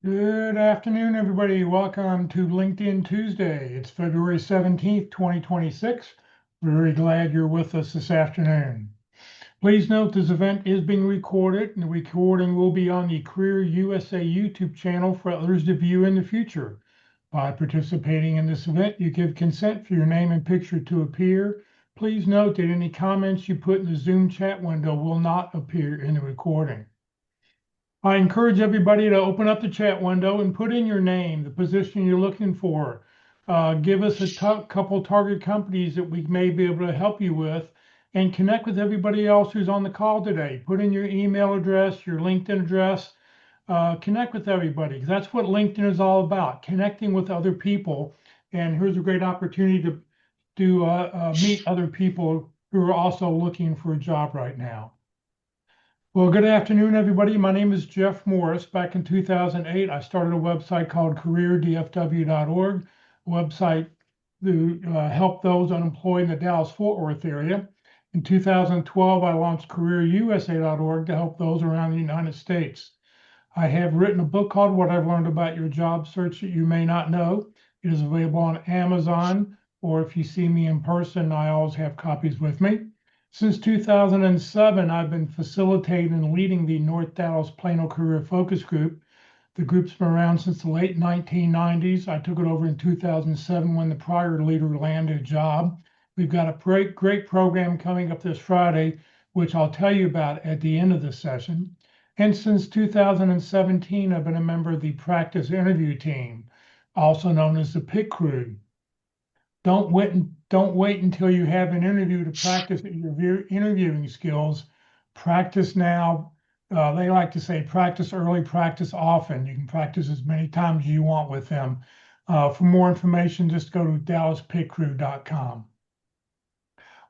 Good afternoon, everybody. Welcome to LinkedIn Tuesday. It's February 17th, 2026. We're very glad you're with us this afternoon. Please note this event is being recorded, and the recording will be on the Career USA YouTube channel for others to view in the future. By participating in this event, you give consent for your name and picture to appear. Please note that any comments you put in the Zoom chat window will not appear in the recording. I encourage everybody to open up the chat window and put in your name, the position you're looking for. Give us a couple target companies that we may be able to help you with, and connect with everybody else who's on the call today. Put in your email address, your LinkedIn address, connect with everybody, 'cause that's what LinkedIn is all about, connecting with other people. And here's a great opportunity to meet other people who are also looking for a job right now. Well, good afternoon, everybody. My name is Jeff Morris. Back in 2008, I started a website called careerdfw.org, a website to help those unemployed in the Dallas-Fort Worth area. In 2012, I launched careerusa.org to help those around the United States. I have written a book called What I've Learned About Your Job Search That You May Not Know. It is available on Amazon, or if you see me in person, I always have copies with me. Since 2007, I've been facilitating and leading the North Dallas Plano Career Focus Group. The group's been around since the late 1990s. I took it over in 2007 when the prior leader landed a job. We've got a great program coming up this Friday, which I'll tell you about at the end of the session. And since 2017, I've been a member of the practice interview team, also known as the PIT crew. Don't wait until you have an interview to practice your interviewing skills. Practice now. They like to say practice early, practice often. You can practice as many times as you want with them. For more information, just go to dallaspitcrew.com.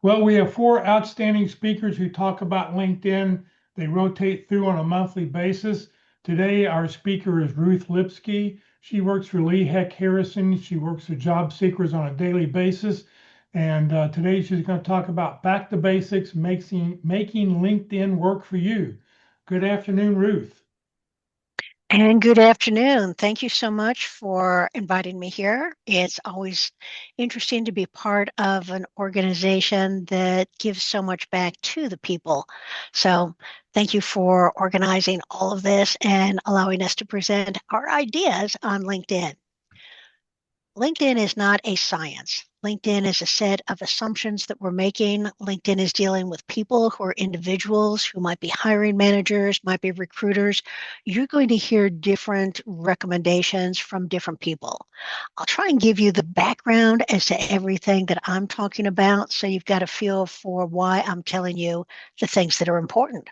Well, we have four outstanding speakers who talk about LinkedIn. They rotate through on a monthly basis. Today, our speaker is Ruth Lipsky. She works for Lee Heck Harrison. She works with job seekers on a daily basis. And today she's going to talk about back to basics, making LinkedIn work for you. Good afternoon, Ruth. And good afternoon. Thank you so much for inviting me here. It's always interesting to be part of an organization that gives so much back to the people. So thank you for organizing all of this and allowing us to present our ideas on LinkedIn. LinkedIn is not a science. LinkedIn is a set of assumptions that we're making. LinkedIn is dealing with people who are individuals who might be hiring managers, might be recruiters. You're going to hear different recommendations from different people. I'll try and give you the background as to everything that I'm talking about so you've got a feel for why I'm telling you the things that are important.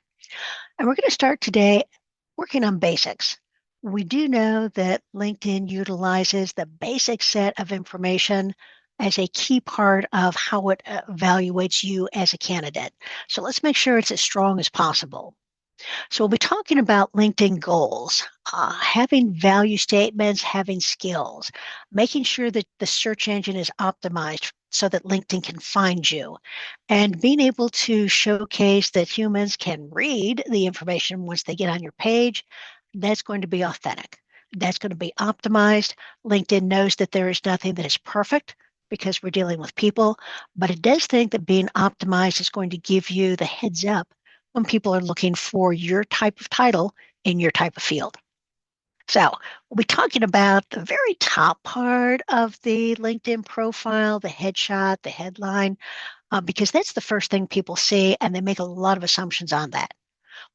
And we're going to start today working on basics. We do know that LinkedIn utilizes the basic set of information as a key part of how it evaluates you as a candidate. So let's make sure it's as strong as possible. So we'll be talking about LinkedIn goals, having value statements, having skills, making sure that the search engine is optimized so that LinkedIn can find you, and being able to showcase that humans can read the information once they get on your page. That's going to be authentic. That's going to be optimized. LinkedIn knows that there is nothing that is perfect because we're dealing with people, but it does think that being optimized is going to give you the heads up when people are looking for your type of title in your type of field. So we'll be talking about the very top part of the LinkedIn profile, the headshot, the headline, because that's the first thing people see, and they make a lot of assumptions on that.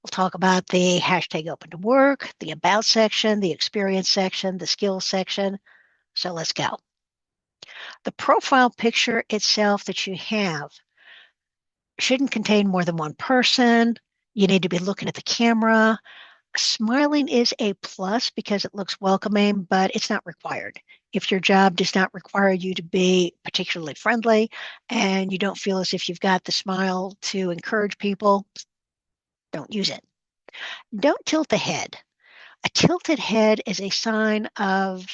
We'll talk about the hashtag open to work, the about section, the experience section, the skills section. So let's go. The profile picture itself that you have shouldn't contain more than one person. You need to be looking at the camera. Smiling is a plus because it looks welcoming, but it's not required. If your job does not require you to be particularly friendly and you don't feel as if you've got the smile to encourage people, don't use it. Don't tilt the head. A tilted head is a sign of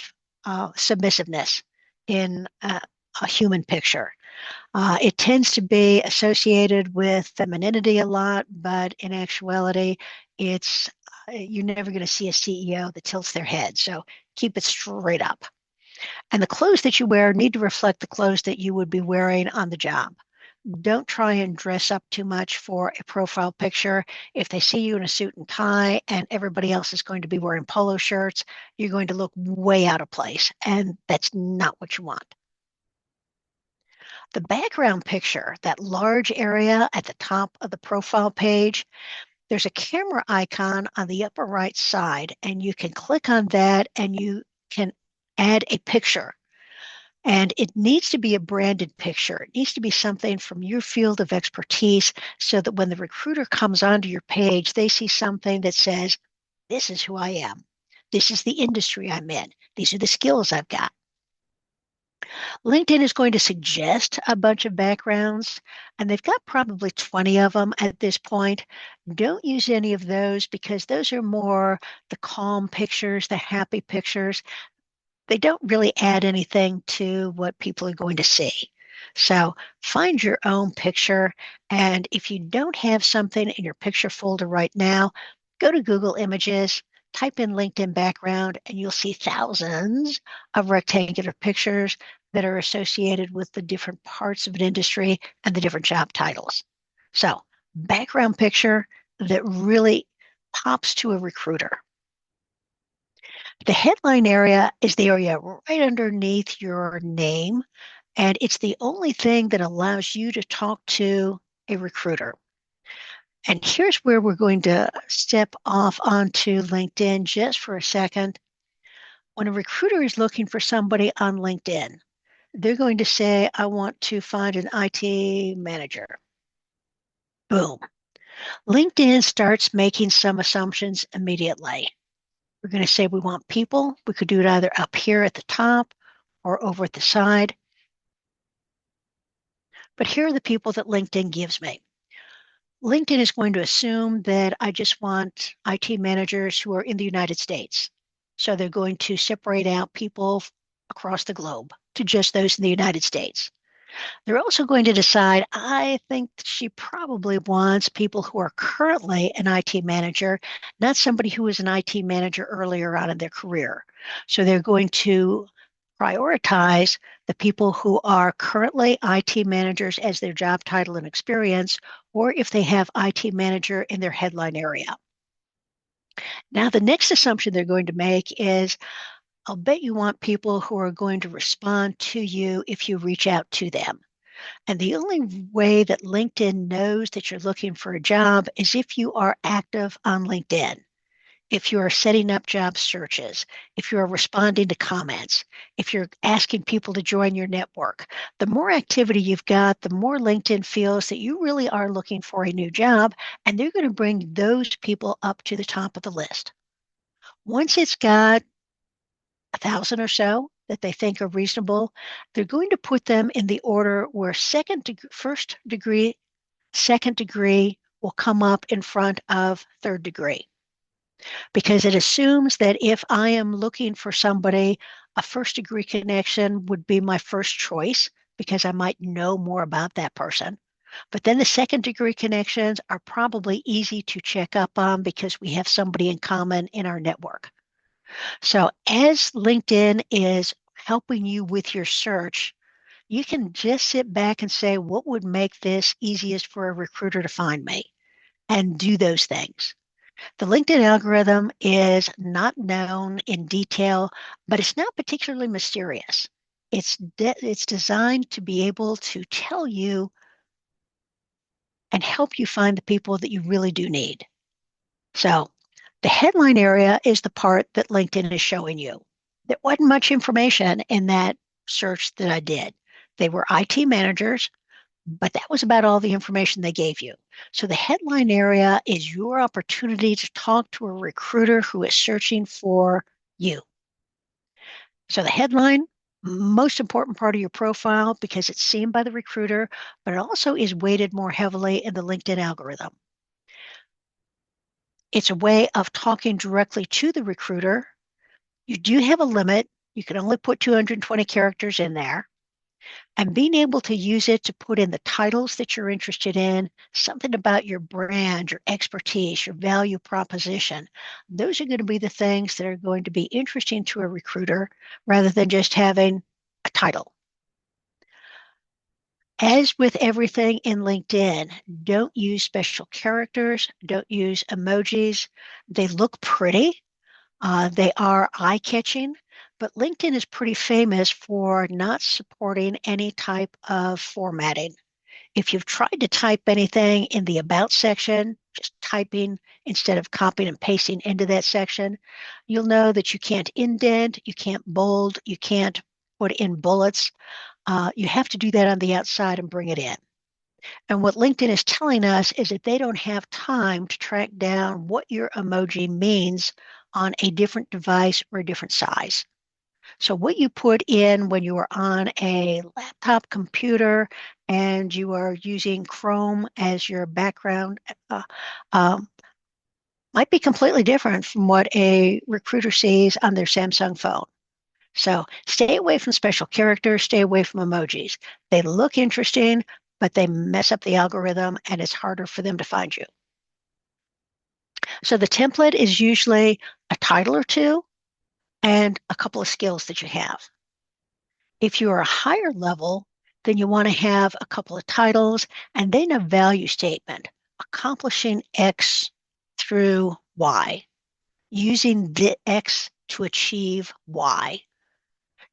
submissiveness in a human picture. It tends to be associated with femininity a lot, but in actuality, it's you're never going to see a CEO that tilts their head. So keep it straight up. And the clothes that you wear need to reflect the clothes that you would be wearing on the job. Don't try and dress up too much for a profile picture. If they see you in a suit and tie and everybody else is going to be wearing polo shirts, you're going to look way out of place. And that's not what you want. The background picture, that large area at the top of the profile page, there's a camera icon on the upper right side, and you can click on that and you can add a picture. And it needs to be a branded picture. It needs to be something from your field of expertise so that when the recruiter comes onto your page, they see something that says, this is who I am. This is the industry I'm in. These are the skills I've got. LinkedIn is going to suggest a bunch of backgrounds, and they've got probably 20 of them at this point. Don't use any of those because those are more the calm pictures, the happy pictures. They don't really add anything to what people are going to see. So find your own picture. And if you don't have something in your picture folder right now, go to Google Images, type in LinkedIn background, and you'll see thousands of rectangular pictures that are associated with the different parts of an industry and the different job titles. So background picture that really pops to a recruiter. The headline area is the area right underneath your name, and it's the only thing that allows you to talk to a recruiter. And here's where we're going to step off onto LinkedIn just for a second. When a recruiter is looking for somebody on LinkedIn, they're going to say, I want to find an IT manager. Boom. LinkedIn starts making some assumptions immediately. We're going to say we want people. We could do it either up here at the top or over at the side. But here are the people that LinkedIn gives me. LinkedIn is going to assume that I just want IT managers who are in the United States. So they're going to separate out people across the globe to just those in the United States. They're also going to decide, I think she probably wants people who are currently an IT manager, not somebody who was an IT manager earlier on in their career. So they're going to prioritize the people who are currently IT managers as their job title and experience, or if they have IT manager in their headline area. Now, the next assumption they're going to make is, I'll bet you want people who are going to respond to you if you reach out to them. And the only way that LinkedIn knows that you're looking for a job is if you are active on LinkedIn, if you are setting up job searches, if you're responding to comments, if you're asking people to join your network. The more activity you've got, the more LinkedIn feels that you really are looking for a new job, and they're going to bring those people up to the top of the list. Once it's got 1,000 or so that they think are reasonable, they're going to put them in the order where first degree, second degree will come up in front of third degree. Because it assumes that if I am looking for somebody, a first degree connection would be my first choice because I might know more about that person. But then the second degree connections are probably easy to check up on because we have somebody in common in our network. So as LinkedIn is helping you with your search, you can just sit back and say, what would make this easiest for a recruiter to find me? And do those things. The LinkedIn algorithm is not known in detail, but it's not particularly mysterious. It's designed to be able to tell you and help you find the people that you really do need. So the headline area is the part that LinkedIn is showing you. There wasn't much information in that search that I did. They were IT managers, but that was about all the information they gave you. So the headline area is your opportunity to talk to a recruiter who is searching for you. So the headline, most important part of your profile because it's seen by the recruiter, but it also is weighted more heavily in the LinkedIn algorithm. It's a way of talking directly to the recruiter. You do have a limit. You can only put 220 characters in there. And being able to use it to put in the titles that you're interested in, something about your brand, your expertise, your value proposition. Those are going to be the things that are going to be interesting to a recruiter rather than just having a title. As with everything in LinkedIn, don't use special characters, don't use emojis. They look pretty, they are eye-catching, but LinkedIn is pretty famous for not supporting any type of formatting. If you've tried to type anything in the About section, just typing instead of copying and pasting into that section, you'll know that you can't indent, you can't bold, you can't put in bullets. You have to do that on the outside and bring it in. And what LinkedIn is telling us is that they don't have time to track down what your emoji means on a different device or a different size. So what you put in when you are on a laptop computer and you are using Chrome as your background uh, um, might be completely different from what a recruiter sees on their Samsung phone. So stay away from special characters, stay away from emojis. They look interesting, but they mess up the algorithm and it's harder for them to find you. So the template is usually a title or two and a couple of skills that you have. If you're a higher level, then you want to have a couple of titles and then a value statement, accomplishing X through Y, using the X to achieve Y.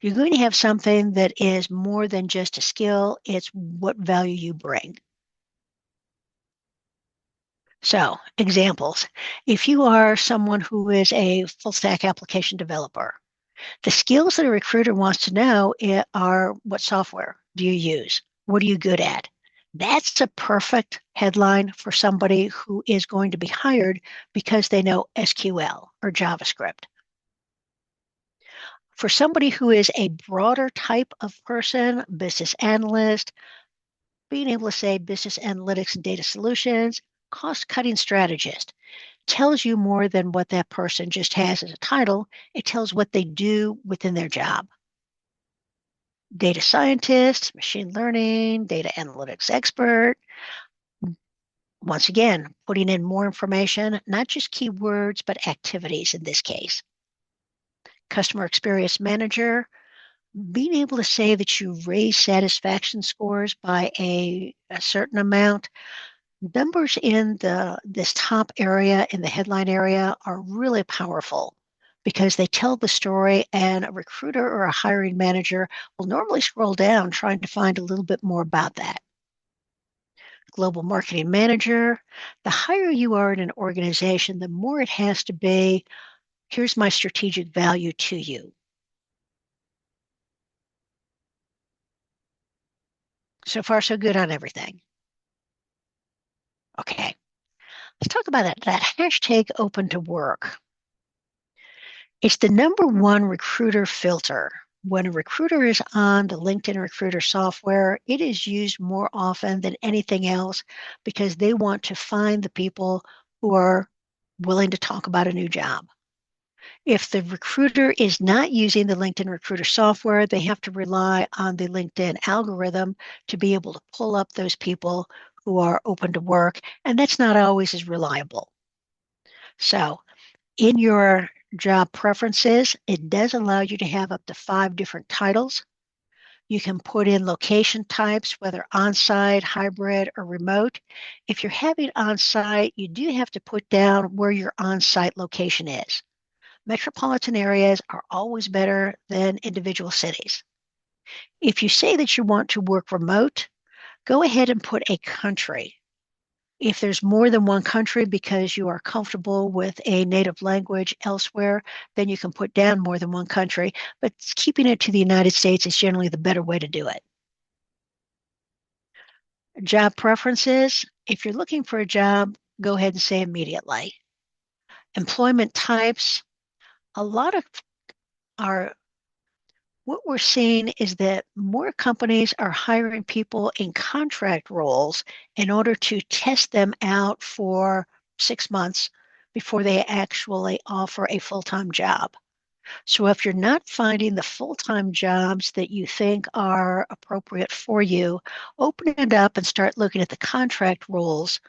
You're going to have something that is more than just a skill, it's what value you bring. So, examples. If you are someone who is a full stack application developer, the skills that a recruiter wants to know are what software do you use? What are you good at? That's a perfect headline for somebody who is going to be hired because they know SQL or JavaScript. For somebody who is a broader type of person, business analyst, being able to say business analytics and data solutions, cost cutting strategist tells you more than what that person just has as a title. It tells what they do within their job. Data scientist, machine learning, data analytics expert. Once again, putting in more information, not just keywords, but activities in this case. Customer experience manager, being able to say that you raise satisfaction scores by a certain amount. Numbers in this top area, in the headline area, are really powerful because they tell the story, and a recruiter or a hiring manager will normally scroll down trying to find a little bit more about that. Global marketing manager, the higher you are in an organization, the more it has to be, here's my strategic value to you. So far, so good on everything. Okay, let's talk about that hashtag open to work. It's the number one recruiter filter. When a recruiter is on the LinkedIn recruiter software, it is used more often than anything else because they want to find the people who are willing to talk about a new job. If the recruiter is not using the LinkedIn recruiter software, they have to rely on the LinkedIn algorithm to be able to pull up those people who are open to work, and that's not always as reliable. So in your job preferences, it does allow you to have up to 5 different titles. You can put in location types, whether on-site, hybrid, or remote. If you're having on-site, you do have to put down where your on-site location is. Metropolitan areas are always better than individual cities. If you say that you want to work remote, go ahead and put a country. If there's more than one country because you are comfortable with a native language elsewhere, then you can put down more than one country, but keeping it to the United States is generally the better way to do it. Job preferences, if you're looking for a job, go ahead and say immediately. Employment types, a lot of our what we're seeing is that more companies are hiring people in contract roles in order to test them out for 6 months before they actually offer a full-time job. So if you're not finding the full-time jobs that you think are appropriate for you, open it up and start looking at the contract roles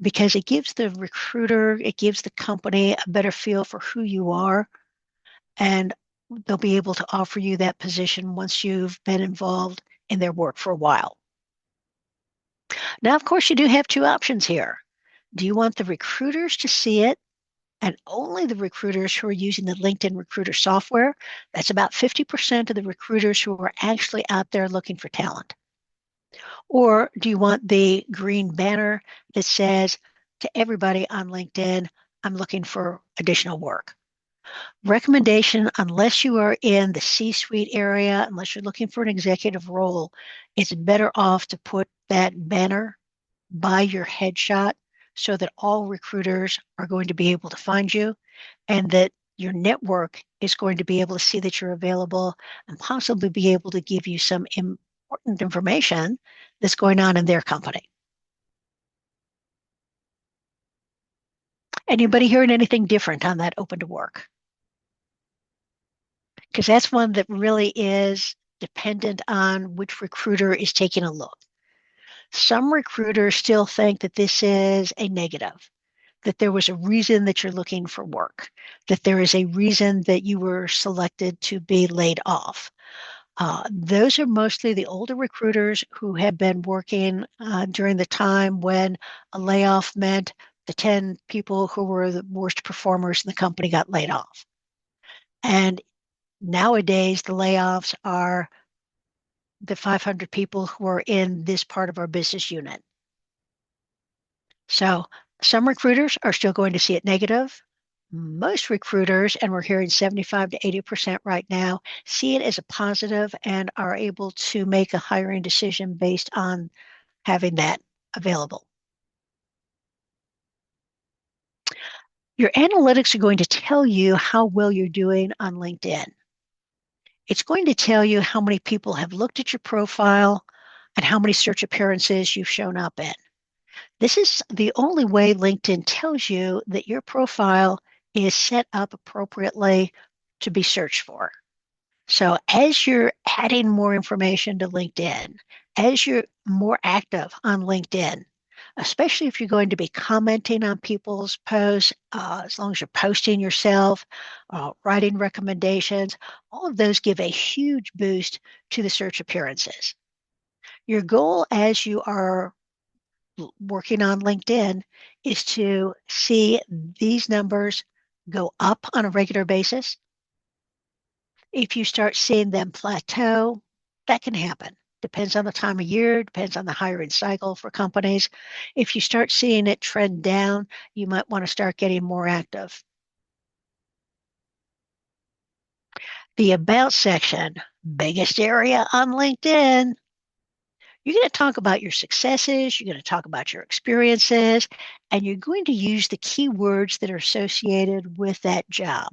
because it gives the recruiter, it gives the company a better feel for who you are, and they'll be able to offer you that position once you've been involved in their work for a while. Now, of course, you do have two options here. Do you want the recruiters to see it and only the recruiters who are using the LinkedIn recruiter software? That's about 50% of the recruiters who are actually out there looking for talent. Or do you want the green banner that says to everybody on LinkedIn, I'm looking for additional work? Recommendation, unless you are in the C-suite area, unless you're looking for an executive role, it's better off to put that banner by your headshot so that all recruiters are going to be able to find you and that your network is going to be able to see that you're available and possibly be able to give you some important information that's going on in their company. Anybody hearing anything different on that open to work? Because that's one that really is dependent on which recruiter is taking a look. Some recruiters still think that this is a negative, that there was a reason that you're looking for work, that there is a reason that you were selected to be laid off. Those are mostly the older recruiters who have been working during the time when a layoff meant the 10 people who were the worst performers in the company got laid off. And nowadays, the layoffs are the 500 people who are in this part of our business unit. So some recruiters are still going to see it negative. Most recruiters, and we're hearing 75 to 80% right now, see it as a positive and are able to make a hiring decision based on having that available. Your analytics are going to tell you how well you're doing on LinkedIn. It's going to tell you how many people have looked at your profile and how many search appearances you've shown up in. This is the only way LinkedIn tells you that your profile is set up appropriately to be searched for. So as you're adding more information to LinkedIn, as you're more active on LinkedIn, especially if you're going to be commenting on people's posts, as long as you're posting yourself, writing recommendations, all of those give a huge boost to the search appearances. Your goal as you are working on LinkedIn is to see these numbers go up on a regular basis. If you start seeing them plateau, that can happen. Depends on the time of year, depends on the hiring cycle for companies. If you start seeing it trend down, you might want to start getting more active. The About section, biggest area on LinkedIn. You're going to talk about your successes, you're going to talk about your experiences, and you're going to use the keywords that are associated with that job.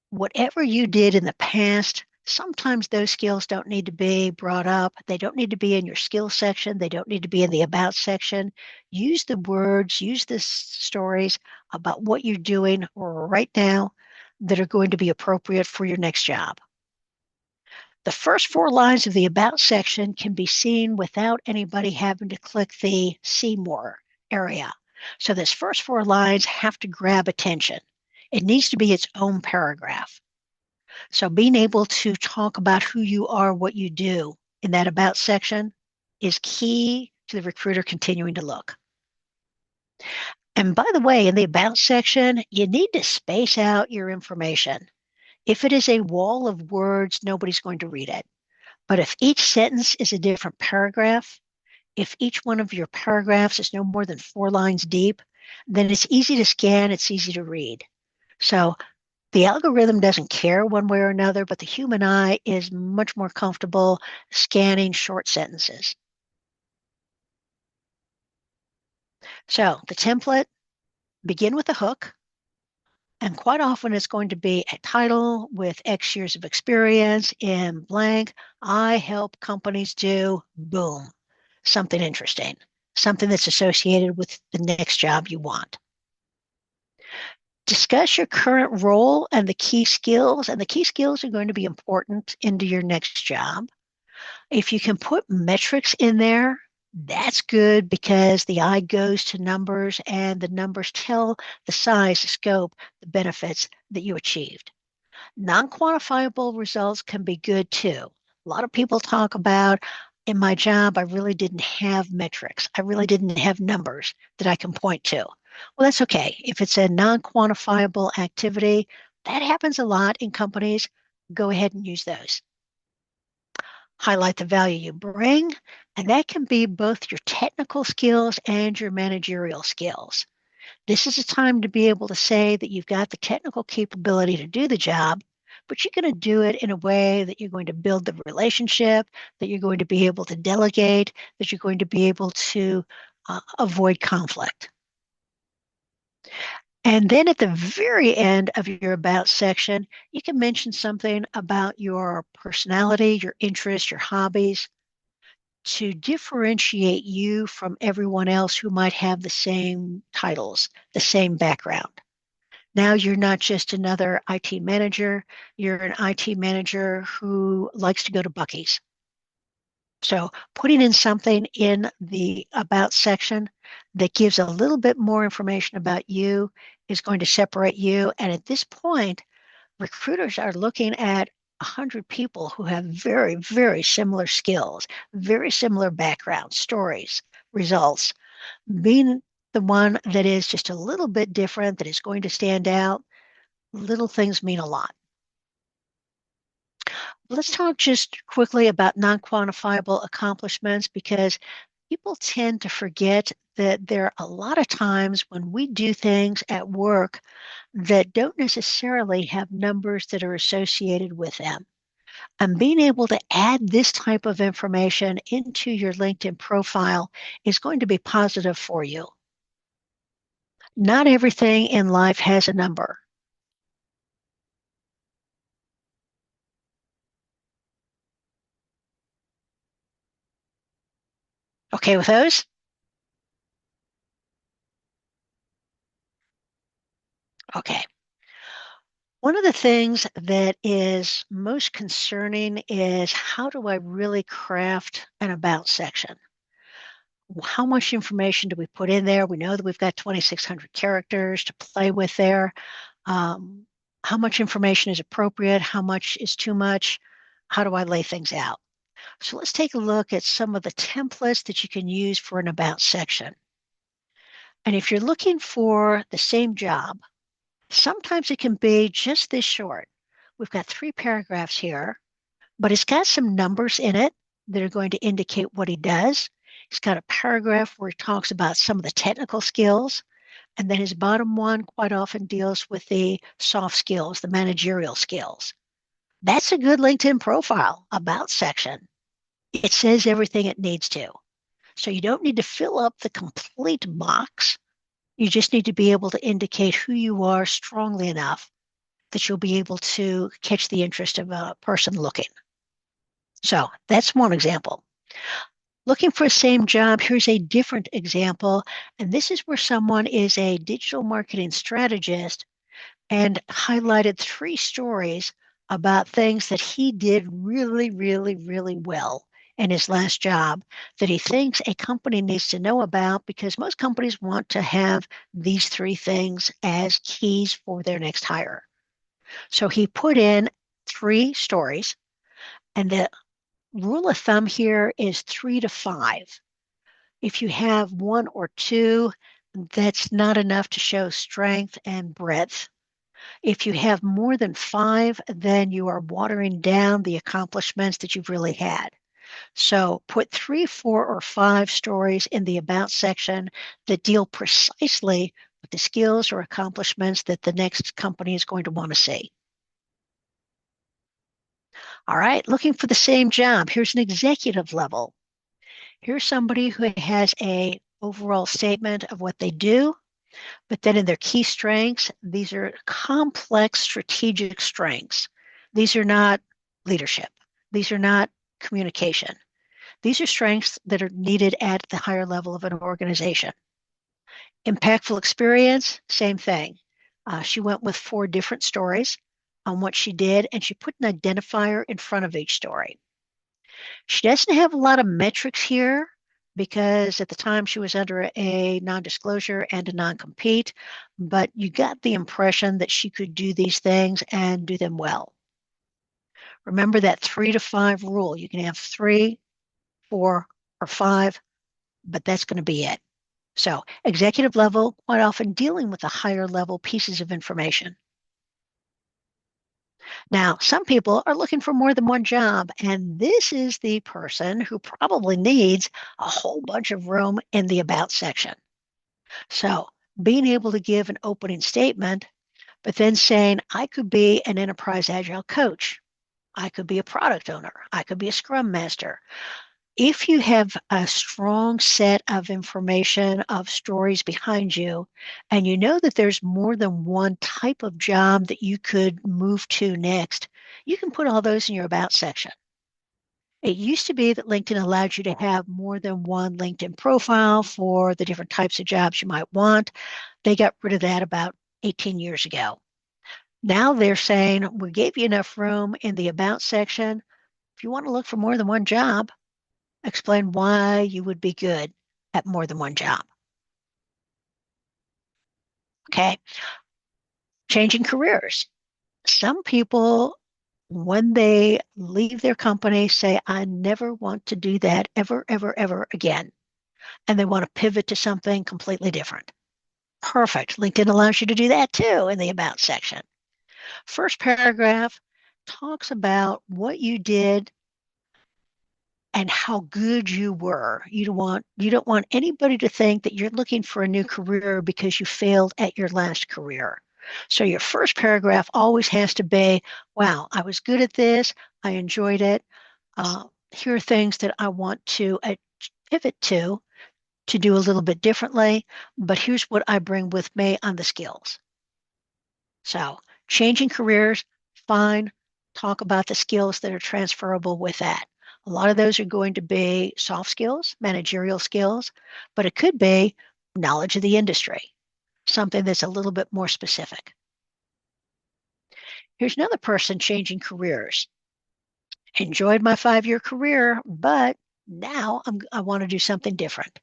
Whatever you did in the past, sometimes those skills don't need to be brought up. They don't need to be in your skills section. They don't need to be in the about section. Use the words, use the stories about what you're doing right now that are going to be appropriate for your next job. The first 4 lines of the about section can be seen without anybody having to click the see more area. So this first 4 lines have to grab attention. It needs to be its own paragraph. So being able to talk about who you are, what you do in that about section is key to the recruiter continuing to look. And by the way, in the about section, you need to space out your information. If it is a wall of words, nobody's going to read it. But if each sentence is a different paragraph, if each one of your paragraphs is no more than 4 lines deep, then it's easy to scan, it's easy to read. So the algorithm doesn't care one way or another, but the human eye is much more comfortable scanning short sentences. So the template, begin with a hook, and quite often it's going to be a title with X years of experience in blank. I help companies do boom, something interesting, something that's associated with the next job you want. Discuss your current role and the key skills, and the key skills are going to be important into your next job. If you can put metrics in there, that's good because the eye goes to numbers and the numbers tell the size, the scope, the benefits that you achieved. Non-quantifiable results can be good too. A lot of people talk about in my job, I really didn't have metrics. I really didn't have numbers that I can point to. Well, that's okay. If it's a non-quantifiable activity, that happens a lot in companies. Go ahead and use those. Highlight the value you bring, and that can be both your technical skills and your managerial skills. This is a time to be able to say that you've got the technical capability to do the job, but you're going to do it in a way that you're going to build the relationship, that you're going to be able to delegate, that you're going to be able to avoid conflict. And then at the very end of your about section, you can mention something about your personality, your interests, your hobbies to differentiate you from everyone else who might have the same titles, the same background. Now you're not just another IT manager, you're an IT manager who likes to go to Buc-ee's. So putting in something in the about section that gives a little bit more information about you is going to separate you. And at this point, recruiters are looking at 100 people who have very, very similar skills, very similar backgrounds, stories, results. Being the one that is just a little bit different, that is going to stand out, little things mean a lot. Let's talk just quickly about non-quantifiable accomplishments because people tend to forget that there are a lot of times when we do things at work that don't necessarily have numbers that are associated with them. And being able to add this type of information into your LinkedIn profile is going to be positive for you. Not everything in life has a number. Okay with those? Okay. One of the things that is most concerning is how do I really craft an about section? How much information do we put in there? We know that we've got 2,600 characters to play with there. How much information is appropriate? How much is too much? How do I lay things out? So let's take a look at some of the templates that you can use for an about section. And if you're looking for the same job, sometimes it can be just this short. We've got 3 paragraphs here, but it's got some numbers in it that are going to indicate what he does. He's got a paragraph where he talks about some of the technical skills, and then his bottom one quite often deals with the soft skills, the managerial skills. That's a good LinkedIn profile about section. It says everything it needs to. So you don't need to fill up the complete box. You just need to be able to indicate who you are strongly enough that you'll be able to catch the interest of a person looking. So that's one example. Looking for the same job, here's a different example. And this is where someone is a digital marketing strategist and highlighted 3 stories about things that he did really, really, really well in his last job that he thinks a company needs to know about because most companies want to have these 3 things as keys for their next hire. So he put in 3 stories, and the rule of thumb here is 3 to 5. If you have 1 or 2, that's not enough to show strength and breadth. If you have more than 5, then you are watering down the accomplishments that you've really had. So put 3, 4, or 5 stories in the about section that deal precisely with the skills or accomplishments that the next company is going to want to see. All right, looking for the same job. Here's an executive level. Here's somebody who has a overall statement of what they do, but then in their key strengths, these are complex strategic strengths. These are not leadership. These are not communication. These are strengths that are needed at the higher level of an organization. Impactful experience, same thing. She went with 4 different stories on what she did, and she put an identifier in front of each story. She doesn't have a lot of metrics here because at the time she was under a non-disclosure and a non-compete, but you got the impression that she could do these things and do them well. Remember that 3 to 5 rule. You can have 3, 4, or 5, but that's going to be it. So executive level, quite often dealing with the higher level pieces of information. Now, some people are looking for more than one job, and this is the person who probably needs a whole bunch of room in the about section. So being able to give an opening statement, but then saying, I could be an enterprise agile coach. I could be a product owner. I could be a scrum master. If you have a strong set of information, of stories behind you, and you know that there's more than one type of job that you could move to next, you can put all those in your about section. It used to be that LinkedIn allowed you to have more than one LinkedIn profile for the different types of jobs you might want. They got rid of that about 18 years ago. Now they're saying, we gave you enough room in the about section. If you want to look for more than one job, explain why you would be good at more than one job. Okay. Changing careers. Some people, when they leave their company, say, I never want to do that ever, ever, ever again. And they want to pivot to something completely different. Perfect. LinkedIn allows you to do that too in the About section. First paragraph talks about what you did and how good you were. You don't want anybody to think that you're looking for a new career because you failed at your last career. So your first paragraph always has to be, wow, I was good at this. I enjoyed it. Here are things that I want to pivot to do a little bit differently, but here's what I bring with me on the skills. So changing careers, fine. Talk about the skills that are transferable with that. A lot of those are going to be soft skills, managerial skills, but it could be knowledge of the industry, something that's a little bit more specific. Here's another person changing careers. Enjoyed my 5-year career, but now I want to do something different.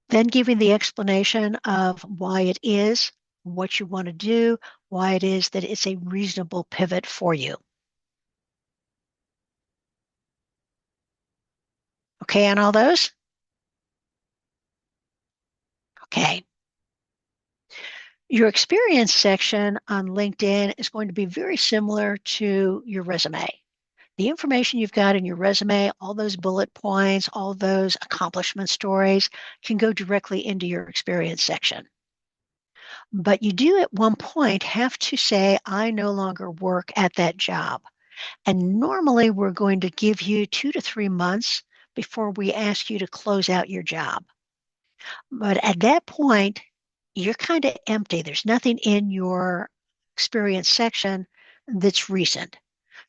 Then giving the explanation of why it is, what you want to do, why it is that it's a reasonable pivot for you. Okay on all those? Okay. Your experience section on LinkedIn is going to be very similar to your resume. The information you've got in your resume, all those bullet points, all those accomplishment stories can go directly into your experience section. But you do at one point have to say, I no longer work at that job. And normally we're going to give you 2 to 3 months before we ask you to close out your job. But at that point, you're kind of empty. There's nothing in your experience section that's recent.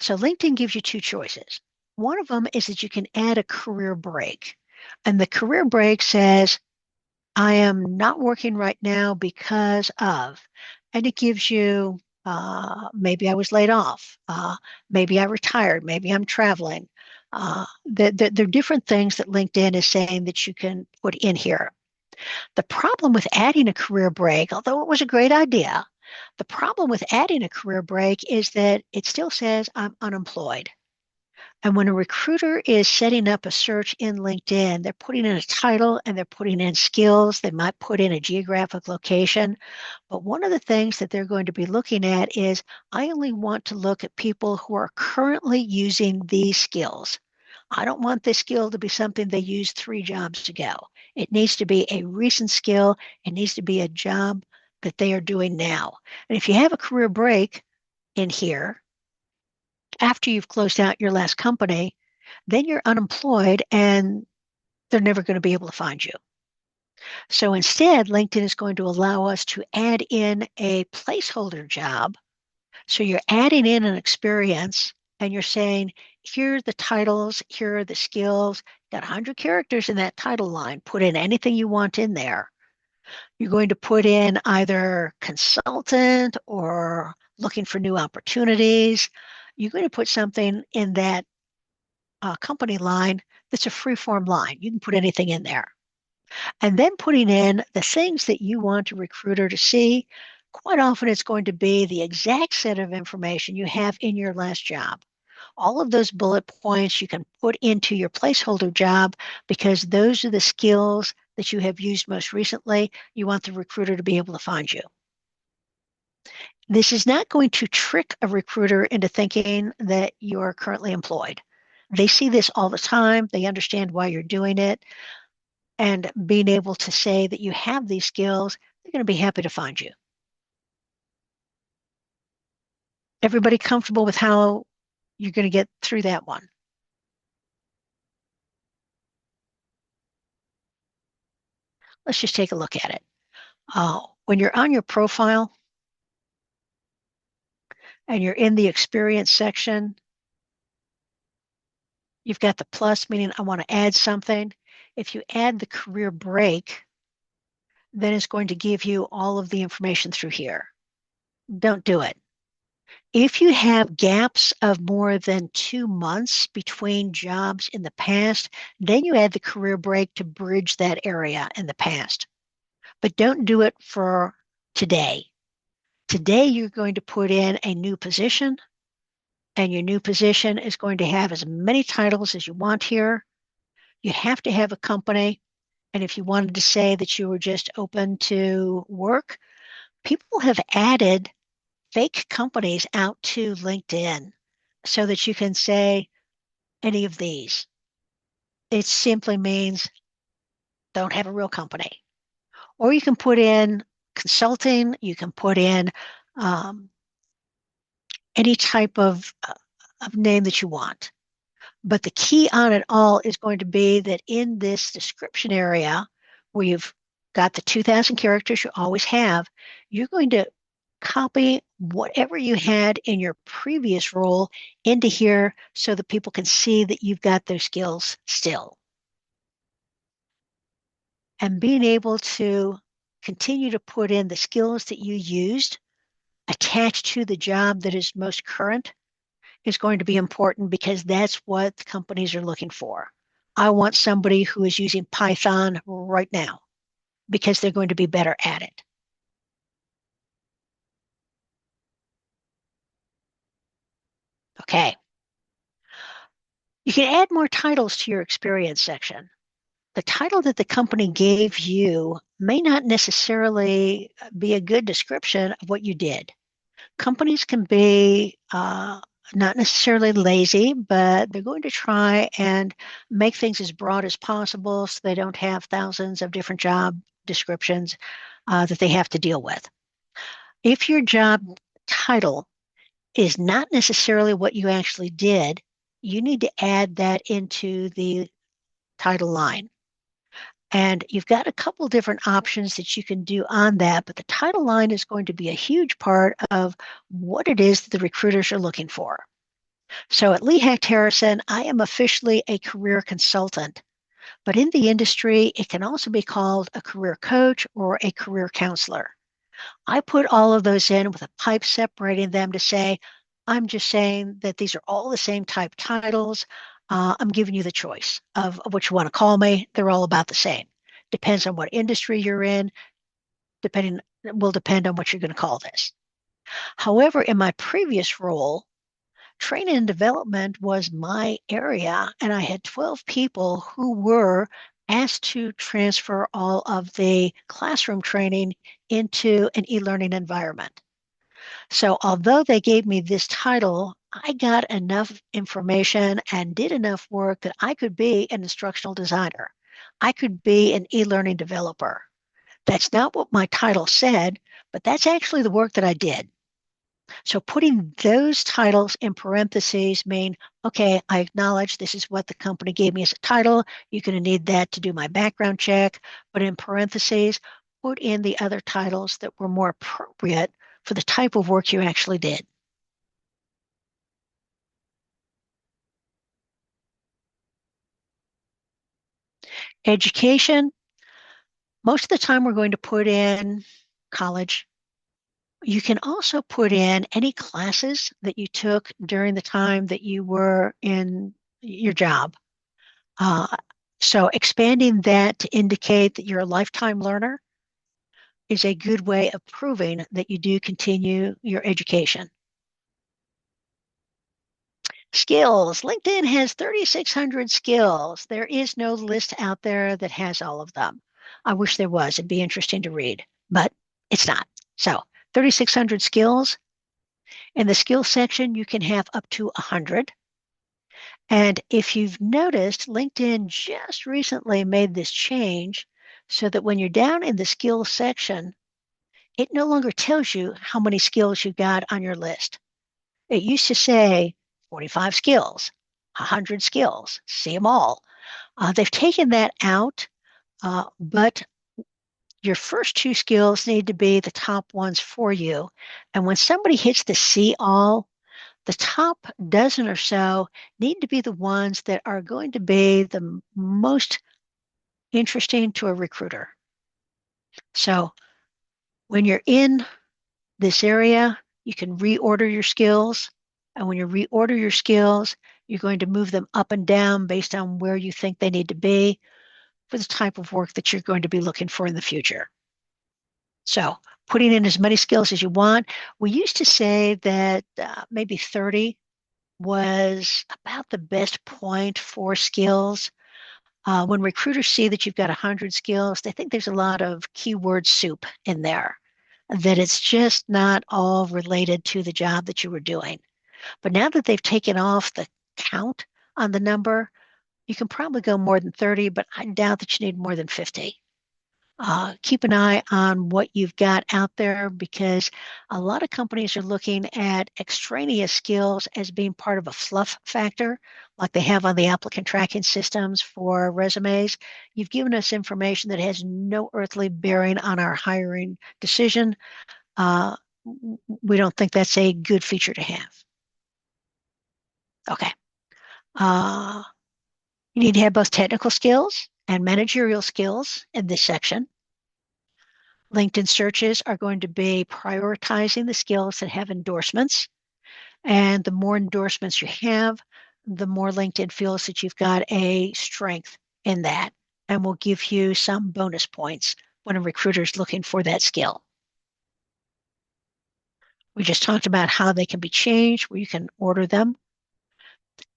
So LinkedIn gives you 2 choices. One of them is that you can add a career break. And the career break says, I am not working right now because of, and it gives you, maybe I was laid off, maybe I retired, maybe I'm traveling. There are different things that LinkedIn is saying that you can put in here. The problem with adding a career break, although it was a great idea, the problem with adding a career break is that it still says I'm unemployed. And when a recruiter is setting up a search in LinkedIn, they're putting in a title and they're putting in skills. They might put in a geographic location. But one of the things that they're going to be looking at is I only want to look at people who are currently using these skills. I don't want this skill to be something they used 3 jobs ago. It needs to be a recent skill. It needs to be a job that they are doing now. And if you have a career break in here, after you've closed out your last company, then you're unemployed and they're never going to be able to find you. So instead, LinkedIn is going to allow us to add in a placeholder job. So you're adding in an experience and you're saying, here are the titles, here are the skills. Got 100 characters in that title line. Put in anything you want in there. You're going to put in either consultant or looking for new opportunities. You're going to put something in that company line that's a free-form line. You can put anything in there. And then putting in the things that you want a recruiter to see. Quite often, it's going to be the exact set of information you have in your last job. All of those bullet points you can put into your placeholder job because those are the skills that you have used most recently. You want the recruiter to be able to find you. This is not going to trick a recruiter into thinking that you are currently employed. They see this all the time. They understand why you're doing it. And being able to say that you have these skills, they're going to be happy to find you. Everybody comfortable with how you're going to get through that one? Let's just take a look at it. When you're on your profile and you're in the experience section, you've got the plus, meaning I want to add something. If you add the career break, then it's going to give you all of the information through here. Don't do it. If you have gaps of more than 2 months between jobs in the past, then you add the career break to bridge that area in the past. But don't do it for today. Today, you're going to put in a new position, and your new position is going to have as many titles as you want here. You have to have a company. And if you wanted to say that you were just open to work, people have added fake companies out to LinkedIn so that you can say any of these. It simply means don't have a real company. Or you can put in consulting, you can put in um, any type of name that you want. But the key on it all is going to be that in this description area where you've got the 2,000 characters you always have, you're going to copy whatever you had in your previous role into here so that people can see that you've got those skills still. And being able to continue to put in the skills that you used attached to the job that is most current is going to be important because that's what the companies are looking for. I want somebody who is using Python right now because they're going to be better at it. Okay. You can add more titles to your experience section. The title that the company gave you may not necessarily be a good description of what you did. Companies can be not necessarily lazy, but they're going to try and make things as broad as possible so they don't have thousands of different job descriptions that they have to deal with. If your job title is not necessarily what you actually did, you need to add that into the title line. And you've got a couple different options that you can do on that, but the title line is going to be a huge part of what it is that the recruiters are looking for. So at Lee Hecht Harrison, I am officially a career consultant, but in the industry, it can also be called a career coach or a career counselor. I put all of those in with a pipe separating them to say, I'm just saying that these are all the same type titles. I'm giving you the choice of what you want to call me. They're all about the same. Depends on what industry you're in, depending will depend on what you're going to call this. However, in my previous role, training and development was my area, and I had 12 people who were asked to transfer all of the classroom training into an e-learning environment. So although they gave me this title, I got enough information and did enough work that I could be an instructional designer. I could be an e-learning developer. That's not what my title said, but that's actually the work that I did. So putting those titles in parentheses mean, okay, I acknowledge this is what the company gave me as a title. You're going to need that to do my background check. But in parentheses, put in the other titles that were more appropriate for the type of work you actually did. Education, Most of the time, we're going to put in college. You can also put in any classes that you took during the time that you were in your job. Uh, so expanding that to indicate that you're a lifetime learner is a good way of proving that you do continue your education. Skills. LinkedIn has 3,600 skills. There is no list out there that has all of them. I wish there was. It'd be interesting to read, but it's not. So 3,600 skills. In the skill section, you can have up to 100. And if you've noticed, LinkedIn just recently made this change so that when you're down in the skills section, it no longer tells you how many skills you got on your list. It used to say 45 skills, 100 skills, see them all. They've taken that out, but your first two skills need to be the top ones for you. And when somebody hits the see all, the top dozen or so need to be the ones that are going to be the most interesting to a recruiter. So when you're in this area, you can reorder your skills. And when you reorder your skills, you're going to move them up and down based on where you think they need to be for the type of work that you're going to be looking for in the future. So putting in as many skills as you want. We used to say that maybe 30 was about the best point for skills. When recruiters see that you've got 100 skills, they think there's a lot of keyword soup in there, that it's just not all related to the job that you were doing. But now that they've taken off the count on the number, you can probably go more than 30, but I doubt that you need more than 50. Keep an eye on what you've got out there because a lot of companies are looking at extraneous skills as being part of a fluff factor, like they have on the applicant tracking systems for resumes. You've given us information that has no earthly bearing on our hiring decision. Uh, we don't think that's a good feature to have. Okay. Uh, you need to have both technical skills and managerial skills in this section. LinkedIn searches are going to be prioritizing the skills that have endorsements. And the more endorsements you have, the more LinkedIn feels that you've got a strength in that and will give you some bonus points when a recruiter is looking for that skill. We just talked about how they can be changed, where you can order them.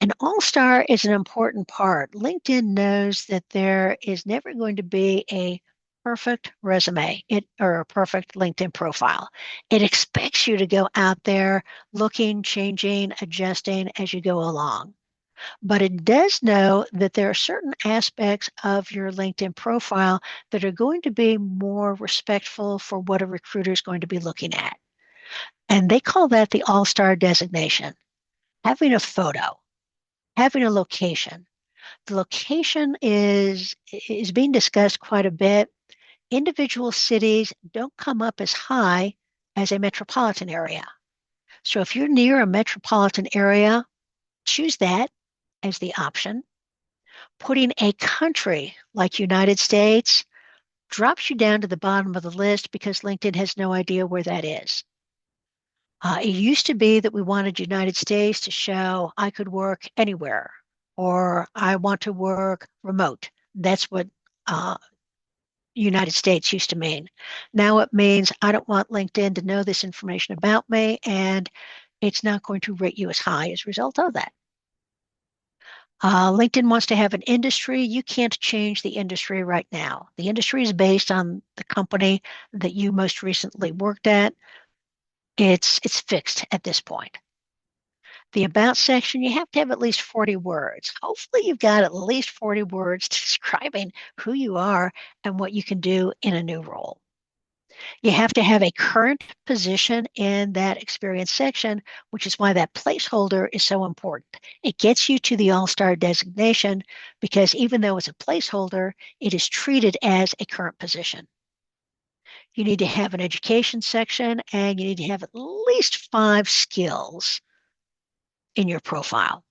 An all-star is an important part. LinkedIn knows that there is never going to be a perfect resume or a perfect LinkedIn profile. It expects you to go out there looking, changing, adjusting as you go along. But it does know that there are certain aspects of your LinkedIn profile that are going to be more respectful for what a recruiter is going to be looking at. And they call that the all-star designation. Having a photo, having a location. The location is being discussed quite a bit. Individual cities don't come up as high as a metropolitan area. So if you're near a metropolitan area, choose that as the option. Putting a country like United States drops you down to the bottom of the list because LinkedIn has no idea where that is. It used to be that we wanted United States to show I could work anywhere or I want to work remote. That's what United States used to mean. Now it means I don't want LinkedIn to know this information about me, and it's not going to rate you as high as a result of that. LinkedIn wants to have an industry. You can't change the industry right now. The industry is based on the company that you most recently worked at. It's fixed at this point. The about section, you have to have at least 40 words. Hopefully, you've got at least 40 words describing who you are and what you can do in a new role. You have to have a current position in that experience section, which is why that placeholder is so important. It gets you to the all-star designation because even though it's a placeholder, it is treated as a current position. You need to have an education section and you need to have at least 5 skills in your profile.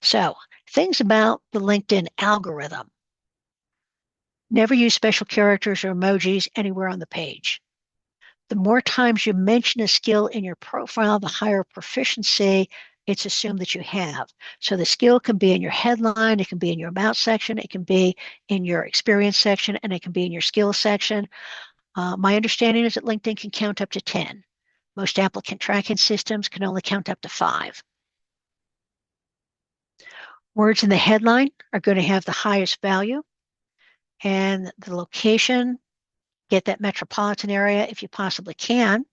So, things about the LinkedIn algorithm. Never use special characters or emojis anywhere on the page. The more times you mention a skill in your profile, the higher proficiency it's assumed that you have. So the skill can be in your headline, it can be in your about section, it can be in your experience section, and it can be in your skills section. My understanding is that LinkedIn can count up to 10. Most applicant tracking systems can only count up to 5. Words in the headline are going to have the highest value, and the location, get that metropolitan area if you possibly can.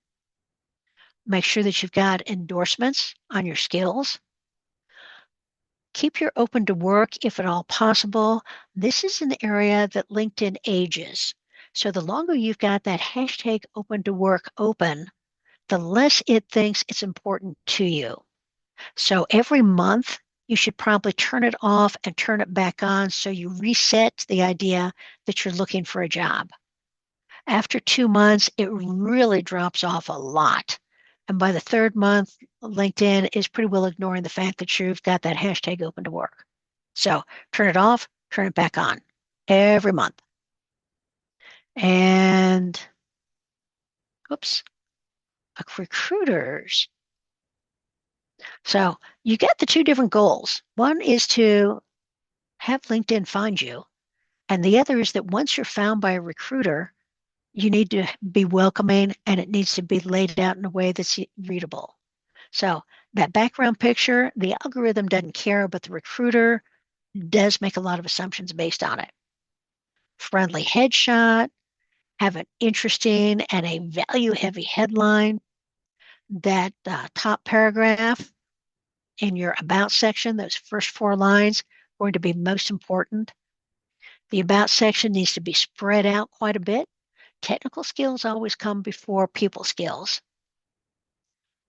Make sure that you've got endorsements on your skills. Keep your open to work if at all possible. This is an area that LinkedIn ages. So the longer you've got that hashtag open to work open, the less it thinks it's important to you. So every month, you should probably turn it off and turn it back on so you reset the idea that you're looking for a job. After 2 months, it really drops off a lot. And by the third month, LinkedIn is pretty well ignoring the fact that you've got that hashtag open to work. So turn it off, turn it back on every month. And oops, recruiters. So you get the two different goals. One is to have LinkedIn find you, and the other is that once you're found by a recruiter, you need to be welcoming and it needs to be laid out in a way that's readable. So that background picture, the algorithm doesn't care, but the recruiter does make a lot of assumptions based on it. Friendly headshot, have an interesting and a value heavy headline. That top paragraph in your about section, those first 4 lines, going to be most important. The about section needs to be spread out quite a bit. Technical skills always come before people skills.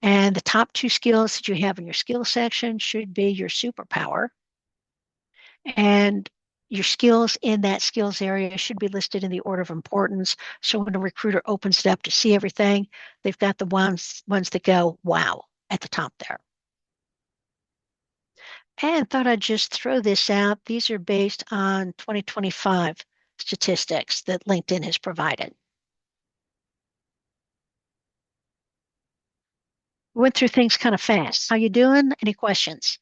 And the top 2 skills that you have in your skill section should be your superpower. And your skills in that skills area should be listed in the order of importance. So when a recruiter opens it up to see everything, they've got the ones that go, wow, at the top there. And thought I'd just throw this out. These are based on 2025 statistics that LinkedIn has provided. Went through things kind of fast. How you doing? Any questions?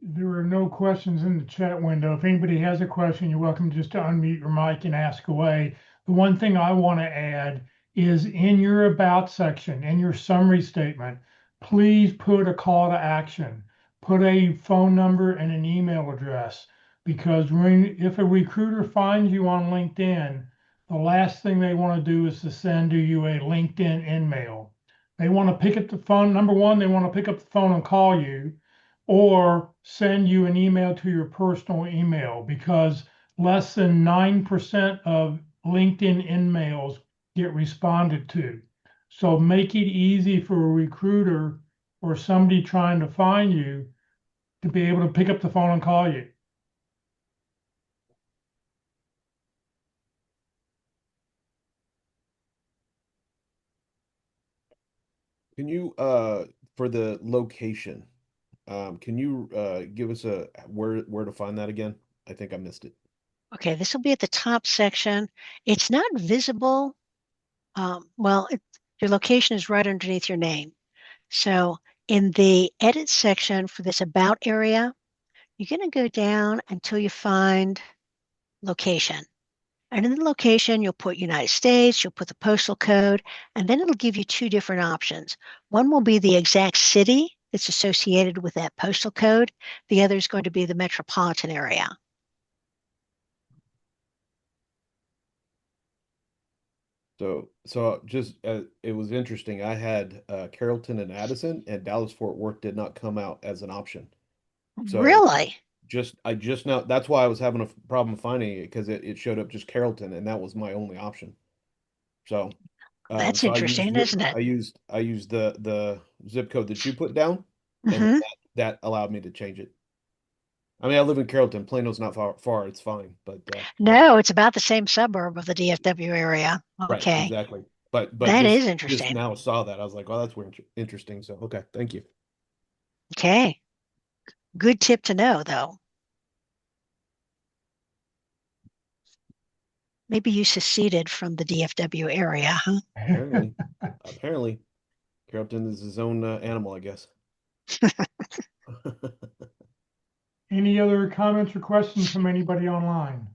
There are no questions in the chat window. If anybody has a question, you're welcome just to unmute your mic and ask away. The one thing I want to add is in your about section, in your summary statement, please put a call to action. Put a phone number and an email address because if a recruiter finds you on LinkedIn, the last thing they want to do is to send to you a LinkedIn email. They want to pick up the phone. Number one, they want to pick up the phone and call you or send you an email to your personal email because less than 9% of LinkedIn emails get responded to. So make it easy for a recruiter or somebody trying to find you to be able to pick up the phone and call you. Can you for the location, can you give us a where to find that again? I think I missed it. Okay, this will be at the top section. It's not visible. Well, your location is right underneath your name. So in the edit section for this about area, you're going to go down until you find location. And in the location, you'll put United States, you'll put the postal code, and then it'll give you 2 different options. One will be the exact city that's associated with that postal code. The other is going to be the metropolitan area. So just it was interesting. I had Carrollton and Addison, and Dallas Fort Worth did not come out as an option. So Really? I just now that's why I was having a problem finding it because it showed up just Carrollton, and that was my only option. So That's so interesting, isn't it? I used the zip code that you put down, and Hmm. that allowed me to change it. I mean, I live in Carrollton. Plano's not far. It's fine. But yeah, No, it's about the same suburb of the DFW area. right, Okay. exactly. but That is just interesting. now saw that. I was like, oh, that's weird, interesting. So okay, thank you. Okay. Good tip to know, though. Maybe you seceded from the DFW area, huh? Apparently, apparently, Carrollton is his own animal, I guess. Any other comments or questions from anybody online?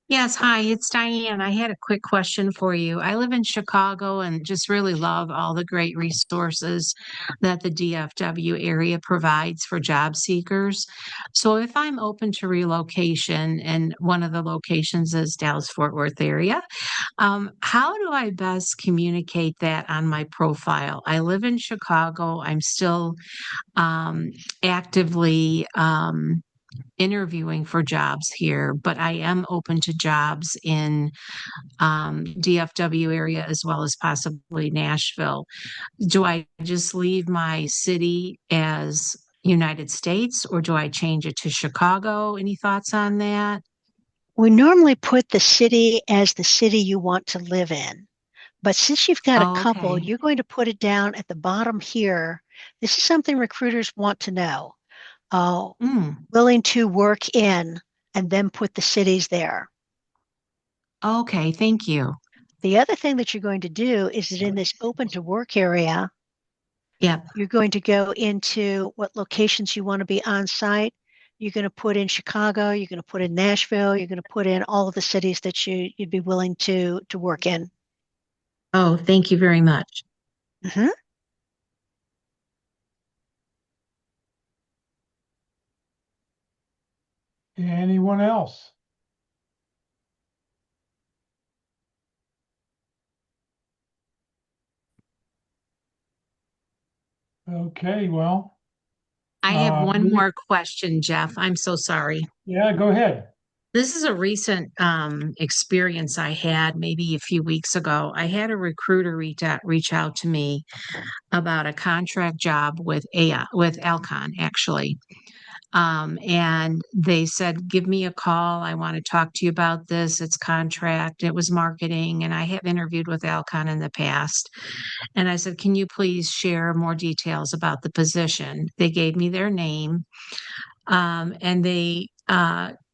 Yes, hi, it's Diane. I had a quick question for you. I live in Chicago and just really love all the great resources that the DFW area provides for job seekers. So if I'm open to relocation and one of the locations is Dallas-Fort Worth area, how do I best communicate that on my profile? I live in Chicago. I'm still um, actively interviewing for jobs here, but I am open to jobs in DFW area as well as possibly Nashville. Do I just leave my city as United States or do I change it to Chicago? Any thoughts on that? We normally put the city as the city you want to live in. But since you've got a Oh, couple, okay. you're going to put it down at the bottom here. This is something recruiters want to know. Uh, Mm, Willing to work in, and then put the cities there. okay, thank you. The other thing that you're going to do is that in this open to work area, Yep. you're going to go into what locations you want to be on site. You're going to put in Chicago, you're going to put in Nashville, you're going to put in all of the cities that you'd be willing to work in. Oh, thank you very much. Mhm. Anyone else? Okay, well, I have one really, more question, Jeff. I'm so sorry. yeah, go ahead. This is a recent experience I had maybe a few weeks ago. I had a recruiter reach out to me about a contract job with Alcon actually. And they said, give me a call. I want to talk to you about this. It's contract. It was marketing. And I have interviewed with Alcon in the past. And I said, can you please share more details about the position? They gave me their name and they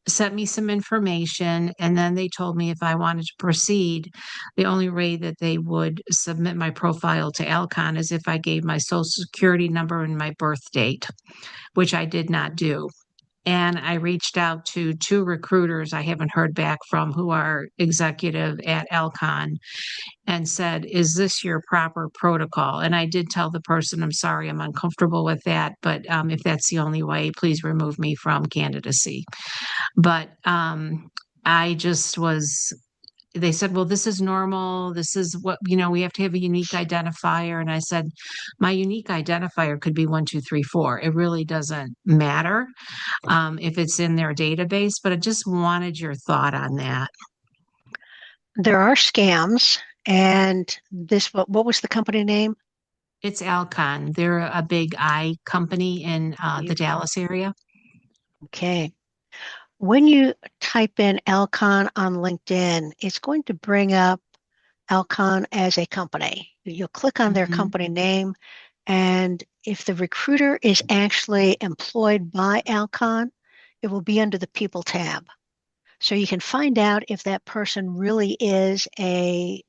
sent me some information. And then they told me if I wanted to proceed, the only way that they would submit my profile to Alcon is if I gave my social security number and my birth date, which I did not do. And I reached out to two recruiters I haven't heard back from who are executive at Alcon and said, is this your proper protocol? And I did tell the person, I'm sorry, I'm uncomfortable with that. But if that's the only way, please remove me from candidacy. But I just was, they said, well, this is normal. This is what, we have to have a unique identifier. And I said, my unique identifier could be 1, 2, 3, 4. It really doesn't matter if it's in their database, but I just wanted your thought on that. There are scams, and what was the company name? It's Alcon. They're a big eye company in the Dallas area. Okay. When you type in Alcon on LinkedIn, it's going to bring up Alcon as a company. You'll click on their Mhm. company name, and if the recruiter is actually employed by Alcon, it will be under the People tab. So you can find out if that person really is a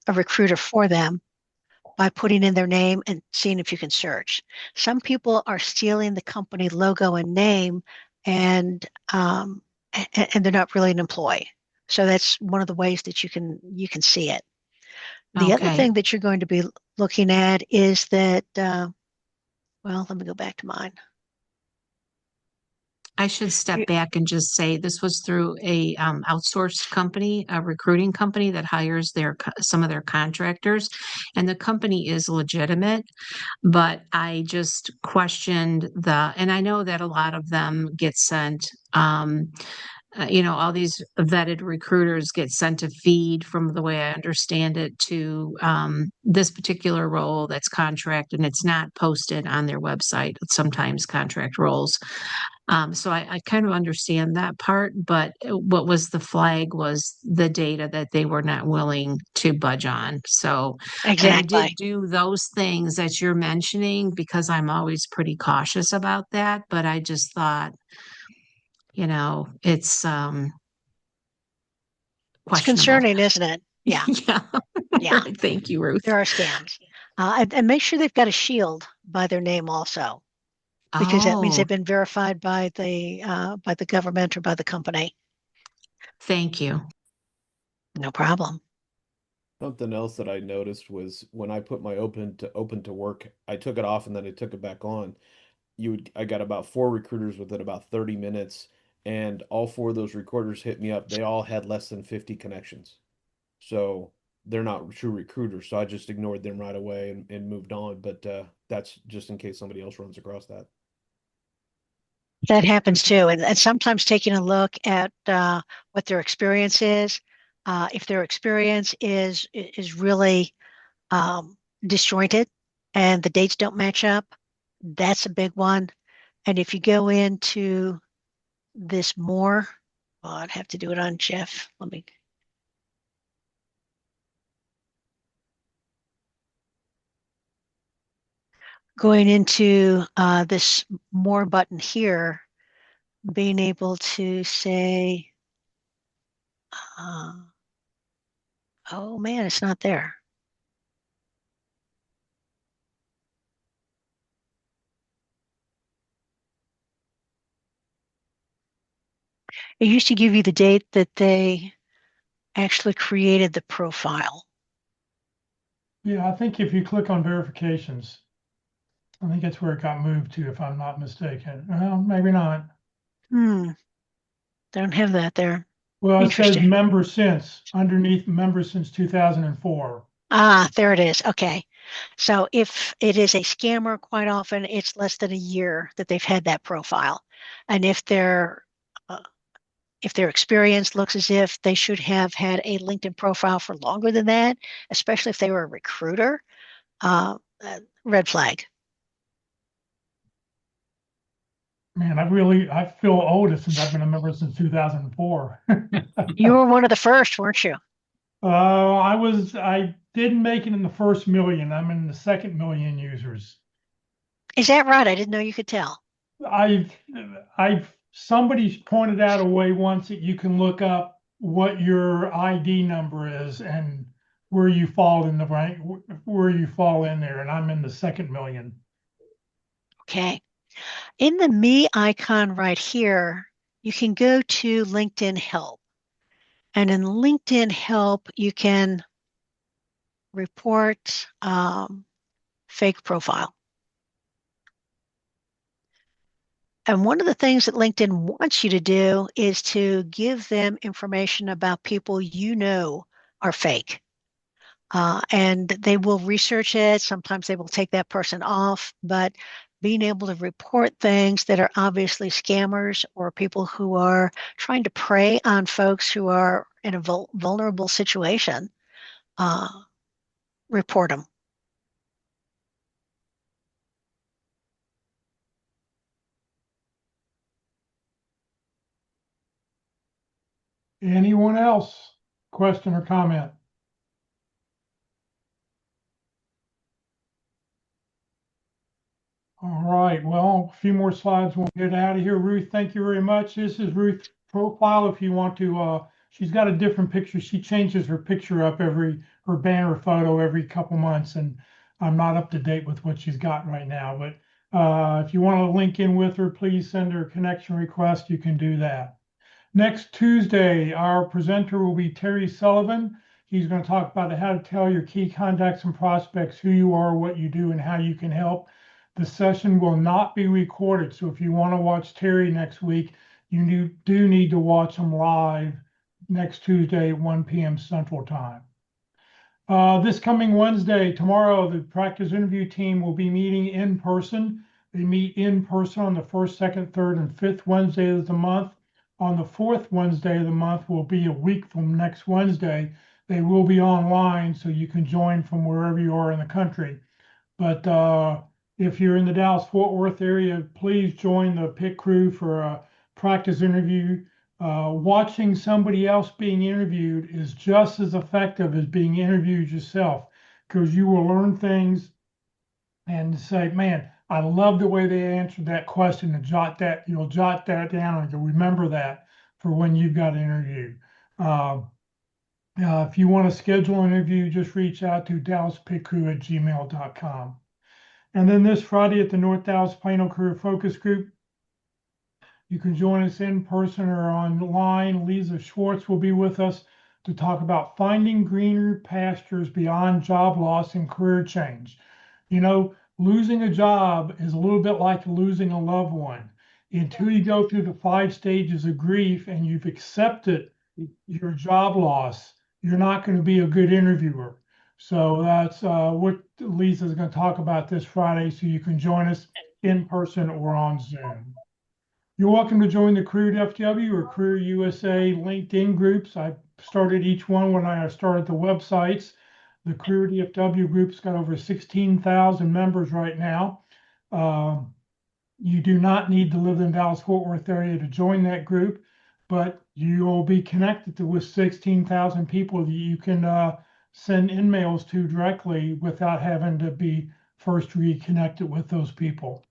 recruiter for them by putting in their name and seeing if you can search. Some people are stealing the company logo and name, and and they're not really an employee. So that's one of the ways that you can see it. The other Okay. thing that you're going to be looking at is that, well, let me go back to mine. I should step You- back and just say this was through a outsourced company, a recruiting company that hires some of their contractors, and the company is legitimate. But I just questioned and I know that a lot of them get sent. All these vetted recruiters get sent a feed from the way I understand it to this particular role that's contract and it's not posted on their website. Sometimes contract roles. So I kind of understand that part, but what was the flag was the data that they were not willing to budge on. So, and I did Exactly. do those things that you're mentioning because I'm always pretty cautious about that. But I just thought, it's It's questionable. concerning, isn't it? Yeah. Yeah. Yeah. Right. Thank you, Ruth. There are scams. And make sure they've got a shield by their name also, because that means Oh, they've been verified by the government or by the company. thank you. No problem. Something else that I noticed was when I put my open to work, I took it off and then I took it back on. I got about 4 recruiters within about 30 minutes, and all 4 of those recruiters hit me up. They all had less than 50 connections. So they're not true recruiters. So I just ignored them right away and moved on. But that's just in case somebody else runs across that. That happens too. And sometimes taking a look at what their experience is. If their experience is really disjointed and the dates don't match up, that's a big one. And if you go into this more, well, I'd have to do it on Jeff. Let me. Going into this more button here, being able to say, oh man, it's not there. It used to give you the date that they actually created the profile. Yeah, I think if you click on verifications, I think that's where it got moved to, if I'm not mistaken. Well, maybe not. Don't have that there. Well, it says Interesting. member since, underneath member since 2004. There it is. Okay. So if it is a scammer, quite often it's less than a year that they've had that profile. And uh, if their experience looks as if they should have had a LinkedIn profile for longer than that, especially if they were a recruiter, red flag. Man, I feel older since I've been a member since 2004. You were one of the first, weren't you? I didn't make it in the first million. I'm in the second million users. Is that right? I didn't know you could tell. I've, somebody pointed out a way once that you can look up what your ID number is and where you fall in the rank, where you fall in there. And I'm in the second million. Okay. In the me icon right here, you can go to LinkedIn Help. And in LinkedIn Help, you can report fake profile. And one of the things that LinkedIn wants you to do is to give them information about people you know are fake. And they will research it. Sometimes they will take that person off, but being able to report things that are obviously scammers or people who are trying to prey on folks who are in a vulnerable situation, report them. Anyone else? Question or comment? All right, well, a few more slides. We'll get out of here. Ruth, thank you very much. This is Ruth's profile. If you want to, she's got a different picture. She changes her picture up her banner photo every couple months, and I'm not up to date with what she's got right now. But if you want to link in with her, please send her a connection request. You can do that. Next Tuesday, our presenter will be Terry Sullivan. He's going to talk about how to tell your key contacts and prospects who you are, what you do, and how you can help. The session will not be recorded. So if you want to watch Terry next week, you do need to watch him live next Tuesday at 1 p.m. Central Time. This coming Wednesday, tomorrow, the practice interview team will be meeting in person. They meet in person on the first, second, third, and fifth Wednesday of the month. On the fourth Wednesday of the month will be a week from next Wednesday. They will be online, so you can join from wherever you are in the country. But If you're in the Dallas-Fort Worth area, please join the pit crew for a practice interview. Watching somebody else being interviewed is just as effective as being interviewed yourself, because you will learn things and say, man, I love the way they answered that question, and you'll jot that down and you'll remember that for when you've got an interview. If you want to schedule an interview, just reach out to dallaspitcrew@gmail.com. And then this Friday at the North Dallas Plano Career Focus Group, you can join us in person or online. Lisa Schwartz will be with us to talk about finding greener pastures beyond job loss and career change. You know, losing a job is a little bit like losing a loved one. Until you go through the 5 stages of grief and you've accepted your job loss, you're not going to be a good interviewer. So that's what Lisa is going to talk about this Friday. So you can join us in person or on Zoom. You're welcome to join the Career FW or Career USA LinkedIn groups. I started each one when I started the websites. The Career DFW group's got over 16,000 members right now. You do not need to live in the Dallas-Fort Worth area to join that group, but you will be connected with 16,000 people that you can send emails to directly without having to be first reconnected with those people.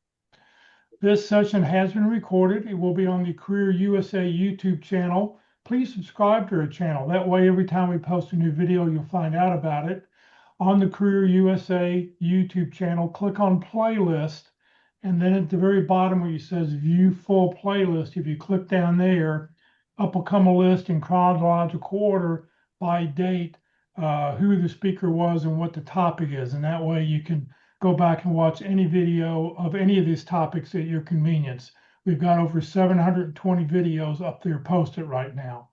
This session has been recorded. It will be on the Career USA YouTube channel. Please subscribe to our channel. That way, every time we post a new video, you'll find out about it. On the Career USA YouTube channel, click on Playlist, and then at the very bottom where it says View Full Playlist, if you click down there, up will come a list in chronological order by date, who the speaker was and what the topic is. And that way you can go back and watch any video of any of these topics at your convenience. We've got over 720 videos up there posted right now.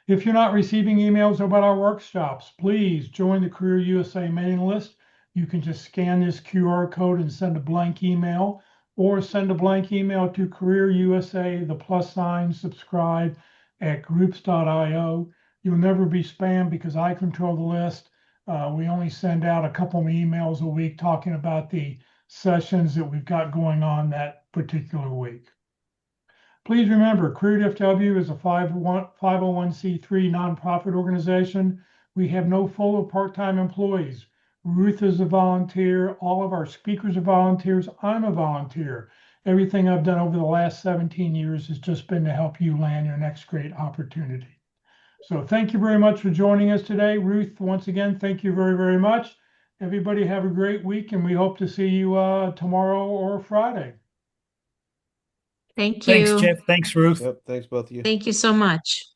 If you're not receiving emails about our workshops, please join the Career USA mailing list. You can just scan this QR code and send a blank email, or send a blank email to Career USA, the +sign, subscribe at groups.io. You'll never be spammed because I control the list. We only send out a couple of emails a week talking about the sessions that we've got going on that particular week. Please remember, Career FW is a 501c3 nonprofit organization. We have no full or part-time employees. Ruth is a volunteer. All of our speakers are volunteers. I'm a volunteer. Everything I've done over the last 17 years has just been to help you land your next great opportunity. So thank you very much for joining us today. Ruth, once again, thank you very, very much. Everybody have a great week, and we hope to see you tomorrow or Friday. Thank Thanks, you. Jeff. Thanks, Ruth. Yep, thanks both of you. Thank you so much.